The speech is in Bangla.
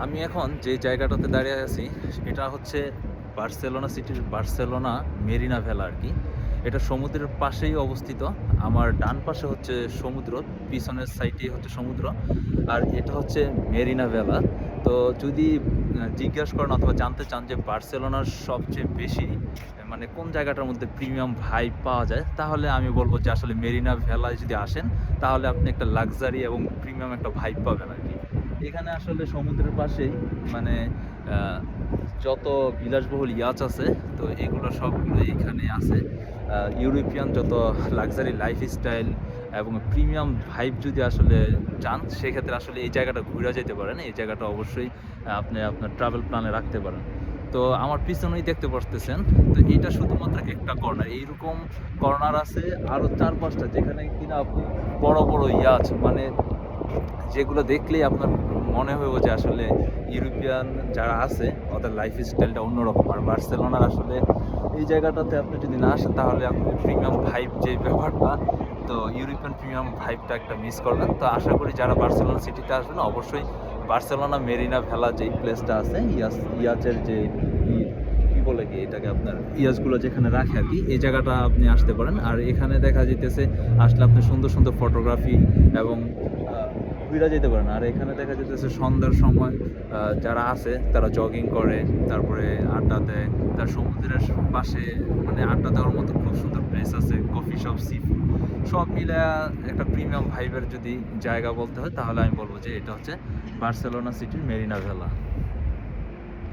আমি এখন যে জায়গাটাতে দাঁড়িয়ে আছি, এটা হচ্ছে বার্সেলোনা সিটির বার্সেলোনা মেরিনা ভেলা আরকি। এটা সমুদ্রের পাশেই অবস্থিত। আমার ডান পাশে হচ্ছে সমুদ্র, পিছনের সাইডেই হচ্ছে সমুদ্র। আর এটা হচ্ছে মেরিনা ভেলা। তো যদি জিজ্ঞেস করেন অথবা জানতে চান যে বার্সেলোনার সবচেয়ে বেশি মানে কোন জায়গাটার মধ্যে প্রিমিয়াম ভাইব পাওয়া যায়? তাহলে আমি বলব যে আসলে মেরিনা ভেলায় যদি আসেন, তাহলে আপনি একটা লাক্সারি এবং প্রিমিয়াম একটা ভাইব পাবেন আরকি। এখানে আসলে সমুদ্রের পাশেই মানে আ যত বিলাসবহুল ইয়াচ আছে, তো এগুলো সবগুলোই এখানে আছে। ইউরোপিয়ান যত লাক্সারি লাইফস্টাইল এবং প্রিমিয়াম ভাইব যদি আসলে চান, সেক্ষেত্রে আসলে এই জায়গাটা ঘুরে যেতে পারেন। এই জায়গাটা অবশ্যই আপনি আপনার ট্রাভেল প্ল্যানে রাখতে পারেন। তো আমার পিছনেই দেখতে পারতেছেন। তো এটা শুধুমাত্র একটা কর্নার। এইরকম কর্নার আছে আরো ৪-৫ টা যেখানে কিনা আপনি বড়, বড় ইয়াচ মানে যেগুলো দেখলেই আপনার মনে হইব যে আসলে ইউরোপিয়ান যারা আছে ওদের লাইফস্টাইলটা অন্যরকম। আর বার্সেলোনার আসলে এই জায়গাটাতে আপনি যদি না আসেন তাহলে আপনি প্রিমিয়াম ভাইব যে ব্যাপারটা, তো ইউরোপিয়ান প্রিমিয়াম ভাইবটা একটা মিস করবেন। তো আশা করি যারা বার্সেলোনা সিটিতে আসবেন অবশ্যই বার্সেলোনা মেরিনা ভেলা যেই প্লেসটা আছে ইয়াচের যে ই কি বলে কি এটাকে আপনার ইয়াচগুলো যেখানে রাখে আরকি, এই জায়গাটা আপনি আসতে পারেন। আর এখানে দেখা যাইতেছে আসলে আপনি সুন্দর, সুন্দর ফটোগ্রাফি এবং আ ঘুইরা যাইতে পারেন। আর এখানে দেখা যাইতেছে সন্ধ্যার সময় যারা আছে তারা জগিং করে, তারপরে আড্ডা দেয়। তার সমুদ্রের পাশে মানে আড্ডা দেওয়ার মতো খুব সুন্দর প্লেস আছে। কফি শপ, সি-ফুড সব মিলায়া একটা প্রিমিয়াম ভাইবের যদি জায়গা বলতে হয় তাহলে আমি বলব যে এটা হচ্ছে বার্সেলোনা সিটির মেরিনা ভেলা।